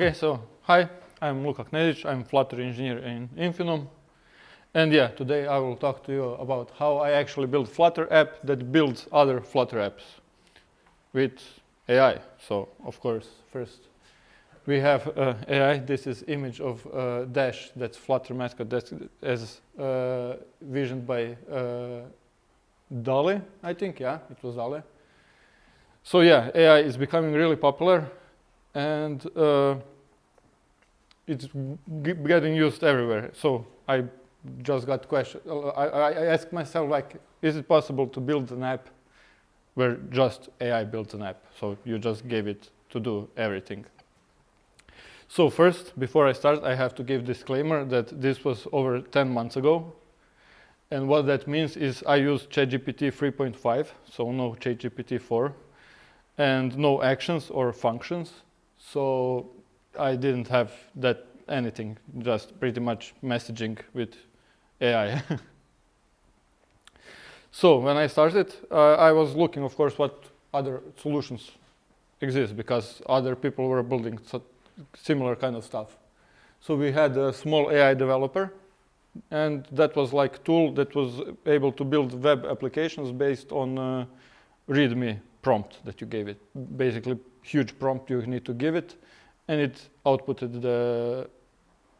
Okay, so hi, I'm Luka Knezić. I'm Flutter engineer in Infinum. And yeah, today I will talk to you about how I actually build Flutter app that builds other Flutter apps with AI. So of course, first we have AI. This is image of Dash, that's Flutter mascot, that's as visioned by Dali, I think. Yeah, it was Dali. So yeah, AI is becoming really popular, and it's getting used everywhere. So I just got question. I asked myself, like, is it possible to build an app where just AI builds an app? So you just gave it to do everything. So first, before I start, I have to give disclaimer that this was over 10 months ago. And what that means is I used ChatGPT 3.5, so no ChatGPT 4, and no actions or functions. So I didn't have that anything, just pretty much messaging with AI. So when I started, I was looking, of course, what other solutions exist, because other people were building similar kind of stuff. So we had a small AI developer, and that was like tool that was able to build web applications based on README prompt that you gave it. Basically, huge prompt you need to give it, and it outputted the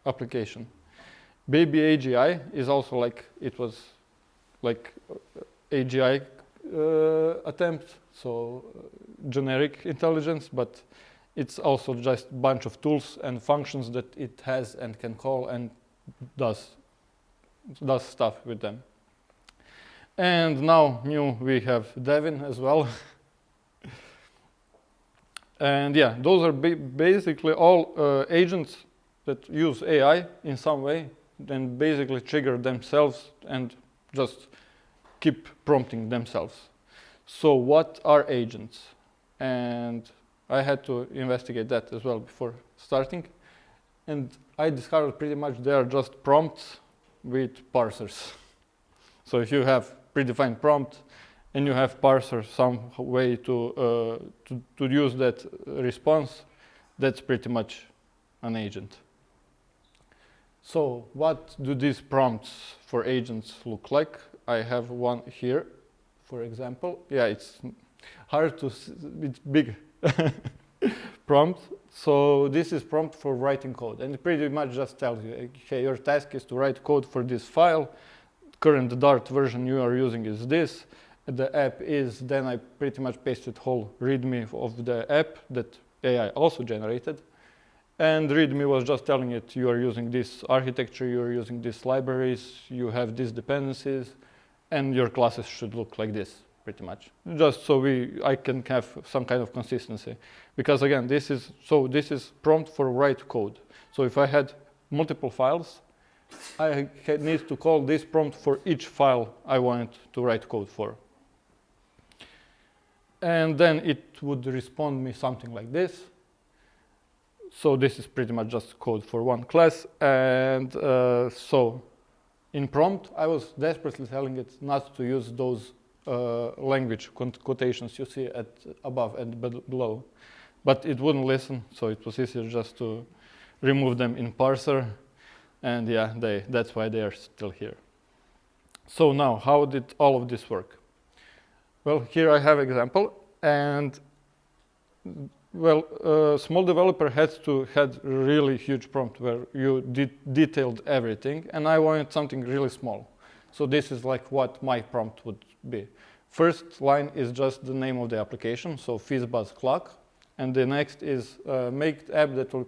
application. Baby AGI is also like, it was like AGI attempt, so generic intelligence, but it's also just a bunch of tools and functions that it has and can call and does stuff with them. And now new we have Devin as well. And yeah, those are basically all agents that use AI in some way, then basically trigger themselves and just keep prompting themselves. So what are agents? And I had to investigate that as well before starting. And I discovered pretty much they are just prompts with parsers. So if you have predefined prompt and you have parser, some way to use that response, that's pretty much an agent. So what do these prompts for agents look like? I have one here, for example. Yeah, it's hard to see, it's big prompt. So this is prompt for writing code, and it pretty much just tells you, okay, your task is to write code for this file. Current Dart version you are using is this. The app is, then I pretty much pasted whole README of the app that AI also generated. And README was just telling it, you are using this architecture, you are using these libraries, you have these dependencies, and your classes should look like this, pretty much. Just so I can have some kind of consistency. Because again, this is prompt for write code. So if I had multiple files, I need to call this prompt for each file I want to write code for. And then it would respond me something like this. So this is pretty much just code for one class. And so in prompt, I was desperately telling it not to use those language quotations you see at above and below. But it wouldn't listen, so it was easier just to remove them in parser. And yeah, that's why they are still here. So now, how did all of this work? Well, here I have example, and well, a small developer had really huge prompt where you detailed everything, and I wanted something really small. So this is like what my prompt would be. First line is just the name of the application, so fizzbuzz clock, and the next is make app that will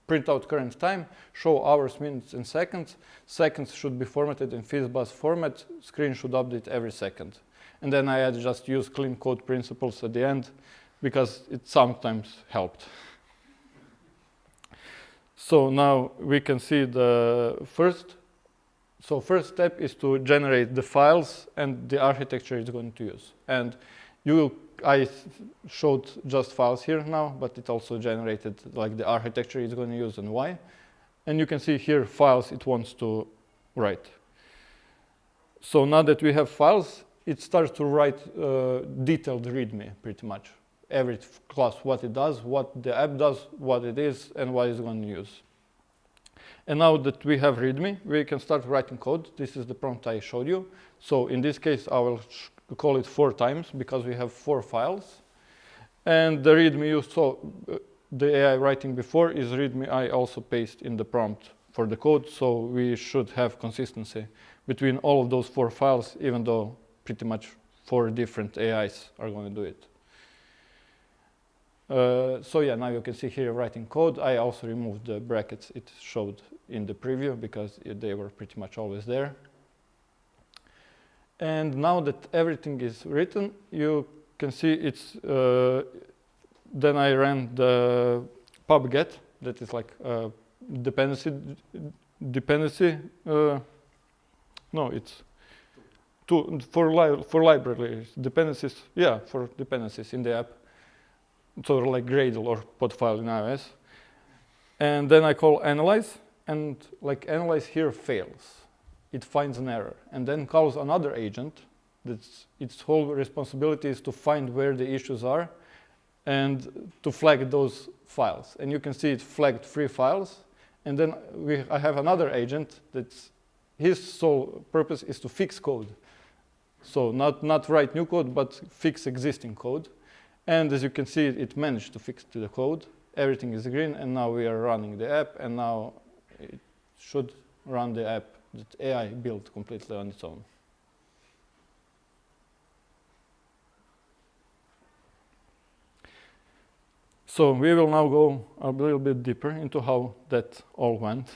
print out current time, show hours, minutes, and seconds. Seconds should be formatted in fizzbuzz format. Screen should update every second. And then I had just use clean code principles at the end, because it sometimes helped. So now we can see the first. So first step is to generate the files and the architecture it's going to use. And I showed just files here now, but it also generated like the architecture it's going to use and why. And you can see here files it wants to write. So now that we have files, it starts to write detailed README pretty much. every class what it does, what the app does, what it is, and what it's going to use. And now that we have README, we can start writing code. This is the prompt I showed you. So in this case, I will call it 4 times because we have 4 files. And the README you saw, the AI writing before is README I also paste in the prompt for the code. So we should have consistency between all of those 4 files, even though pretty much 4 different AIs are going to do it. So yeah, now you can see here writing code. I also removed the brackets it showed in the preview because they were pretty much always there. And now that everything is written, you can see it's, then I ran the pub-get, that is like dependency, no, it's for libraries, dependencies, yeah, for dependencies in the app. So like Gradle or pod file in iOS. And then I call analyze, and like analyze here fails. It finds an error, and then calls another agent. That's its whole responsibility is to find where the issues are and to flag those files. And you can see it flagged 3 files. And then I have another agent that's his sole purpose is to fix code. So not write new code, but fix existing code. And as you can see, it managed to fix the code. Everything is green, and now we are running the app, and now it should run the app that AI built completely on its own. So we will now go a little bit deeper into how that all went,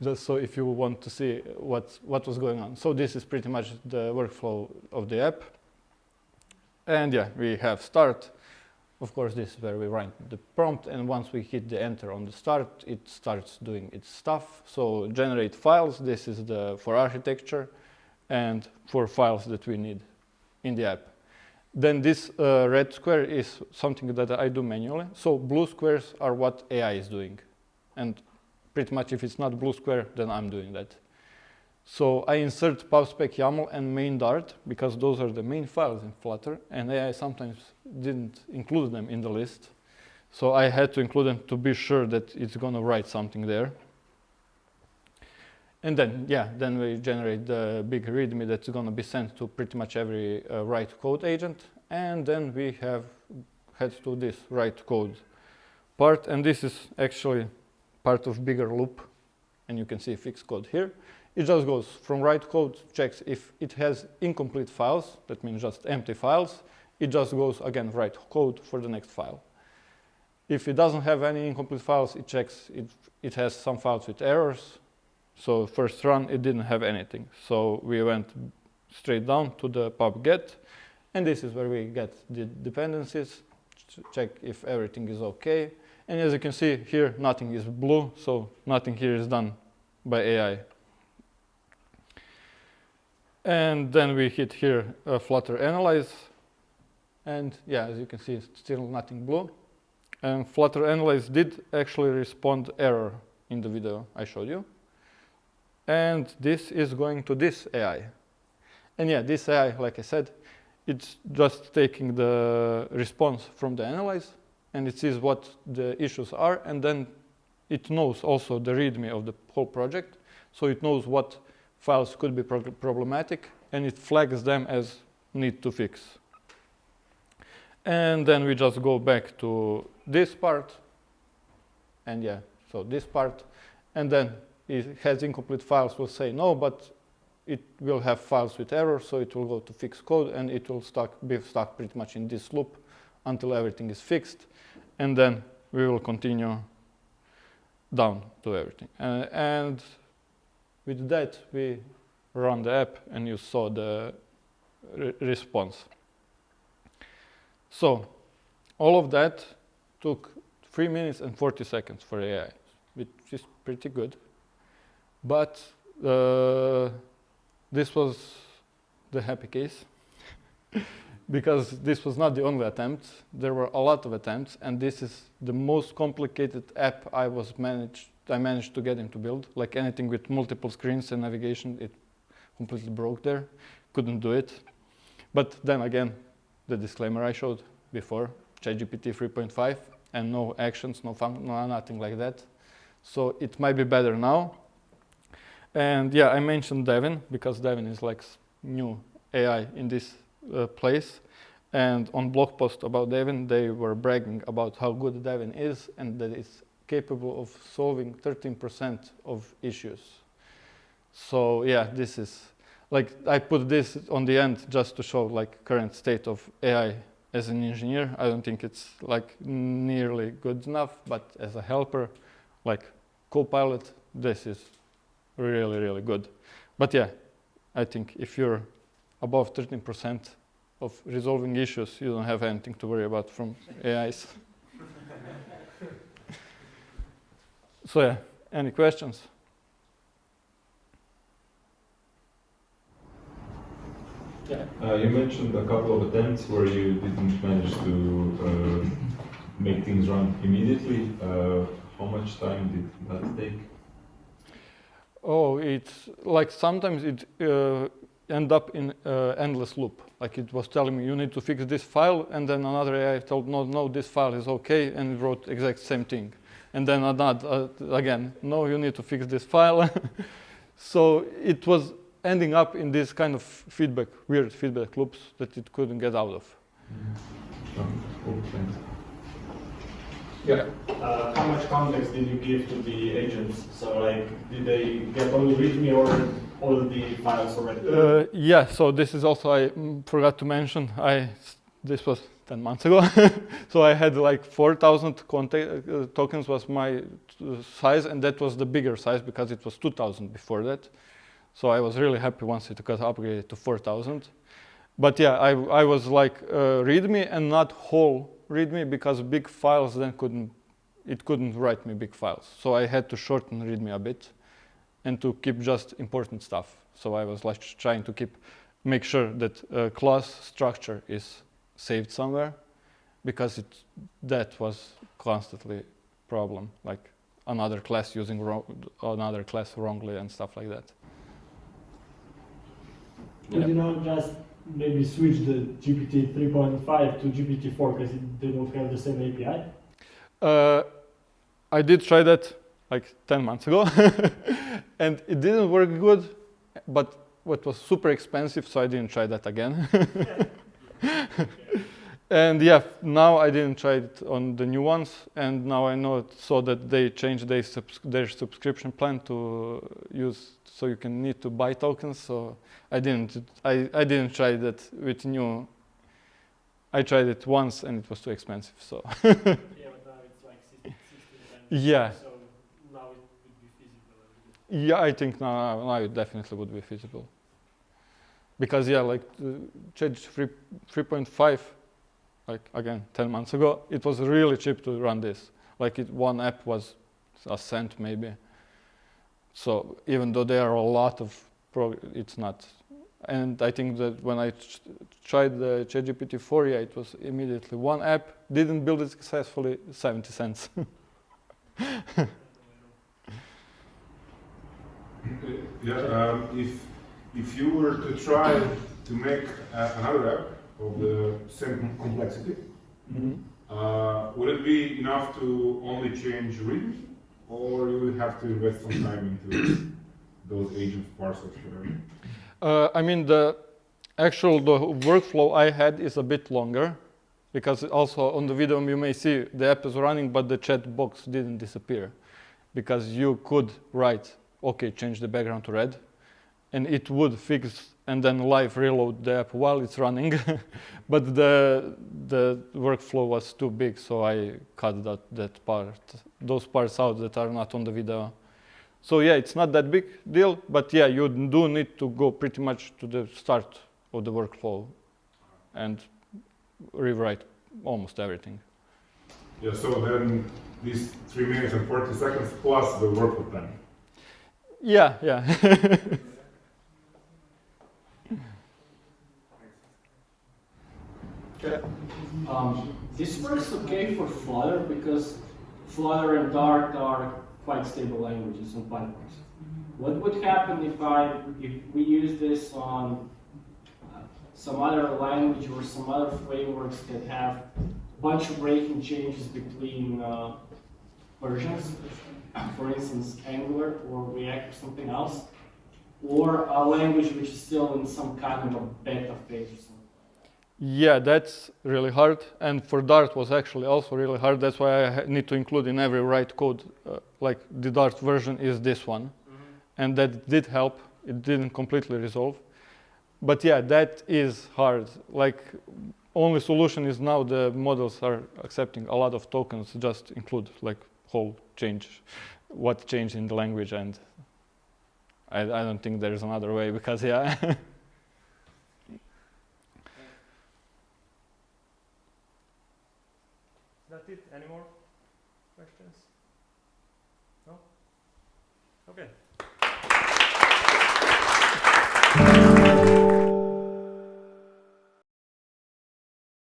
just so if you want to see what was going on. So this is pretty much the workflow of the app. And yeah, we have start. Of course, this is where we write the prompt, and once we hit the enter on the start, it starts doing its stuff. So generate files, this is the for architecture, and for files that we need in the app. Then this red square is something that I do manually. So blue squares are what AI is doing. And pretty much if it's not blue square, then I'm doing that. So I insert pubspec YAML and main Dart because those are the main files in Flutter, and AI sometimes didn't include them in the list. So I had to include them to be sure that it's going to write something there. And then, yeah, then we generate the big README that's going to be sent to pretty much every write code agent. And then we have head to this write code part, and this is actually part of bigger loop. And you can see fix code here. It just goes from write code, checks if it has incomplete files, that means just empty files. It just goes again write code for the next file. If it doesn't have any incomplete files, it checks if it has some files with errors. So first run, it didn't have anything. So we went straight down to the pub-get, and this is where we get the dependencies, check if everything is okay. And as you can see here, nothing is blue, so nothing here is done by AI. And then we hit here Flutter Analyze. And yeah, as you can see, it's still nothing blue. And Flutter Analyze did actually respond error in the video I showed you. And this is going to this AI. And yeah, this AI, like I said, it's just taking the response from the analyze, and it sees what the issues are, and then it knows also the README of the whole project. So it knows what files could be problematic, and it flags them as need to fix. And then we just go back to this part, and yeah, so this part, and then it has incomplete files, will say no, but it will have files with error, so it will go to fix code, and it will be stuck pretty much in this loop until everything is fixed, and then we will continue down to everything. And with that, we run the app, and you saw the response. So all of that took 3 minutes and 40 seconds for AI, which is pretty good. But this was the happy case because this was not the only attempt. There were a lot of attempts, and this is the most complicated app I managed to get him to build. Like anything with multiple screens and navigation, it completely broke there. Couldn't do it. But then again, the disclaimer I showed, before, ChatGPT 3.5, and no actions, no nothing like that. So it might be better now. And yeah, I mentioned Devin because Devin is like new AI in this place. And on blog post about Devin, they were bragging about how good Devin is and that it's capable of solving 13% of issues. So yeah, this is like, I put this on the end just to show like current state of AI as an engineer. I don't think it's like nearly good enough, but as a helper, like Copilot, this is really, really good. But yeah, I think if you're above 13% of resolving issues, you don't have anything to worry about from AIs. So yeah, any questions? Yeah. You mentioned a couple of attempts where you didn't manage to make things run immediately. How much time did that take? Oh, it's like sometimes it end up in endless loop. Like it was telling me you need to fix this file, and then another AI told no, this file is okay, and it wrote exact same thing. And then another again, no, you need to fix this file. So it was ending up in this kind of feedback, weird feedback loops that it couldn't get out of. Cool, thanks. Yeah. How much context did you give to the agents? So, like, did they get only README or all the files already? Yeah. So this is also I forgot to mention. This was 10 months ago, so I had like 4,000 tokens was my size, and that was the bigger size because it was 2,000 before that. So I was really happy once it got upgraded to 4,000. But yeah, I was like README and not whole README because big files then couldn't write me big files. So I had to shorten README a bit and to keep just important stuff. So I was like trying to make sure that class structure is saved somewhere, because that was constantly problem, like another class using another class wrongly and stuff like that. Could you not just maybe switch the GPT 3.5 to GPT 4 because they don't have the same API? I did try that like 10 months ago and it didn't work good, but it was super expensive, so I didn't try that again. And yeah, now I didn't try it on the new ones, and now I know so that they changed their subscription plan to use, so you can need to buy tokens. So I didn't try that with new. I tried it once and it was too expensive. So Yeah, but now it's like 60 yeah. So now it would be feasible. Yeah, I think now it definitely would be feasible. Because yeah, like Change 3.5. Like again, 10 months ago, it was really cheap to run this. Like one app was a cent maybe. So even though there are a lot of it's not. And I think that when I tried the ChatGPT 4, yeah, it was immediately one app, didn't build it successfully, 70 cents. Yeah, if you were to try to make another app of the same complexity, would it be enough to only change README, or you would have to invest some time into those agent parsers, whatever? I mean, the workflow I had is a bit longer, because also on the video you may see the app is running, but the chat box didn't disappear, because you could write, okay, change the background to red, and it would fix and then live reload the app while it's running. But the workflow was too big, so I cut those parts out that are not on the video. So yeah, it's not that big deal, but yeah, you do need to go pretty much to the start of the workflow and rewrite almost everything. Yeah, so then these 3 minutes and 40 seconds plus the workflow time. Yeah. This works okay for Flutter because Flutter and Dart are quite stable languages and platforms. What would happen if we use this on some other language or some other frameworks that have a bunch of breaking changes between versions, for instance, Angular or React or something else, or a language which is still in some kind of a beta phase or something? Yeah, that's really hard, and for Dart was actually also really hard. That's why I need to include in every write code, like the Dart version is this one, and that did help. It didn't completely resolve, but yeah, that is hard. Like, only solution is now the models are accepting a lot of tokens. Just include like whole change, what changed in the language, and I don't think there's another way because yeah. That's it. Any more questions? No? Okay.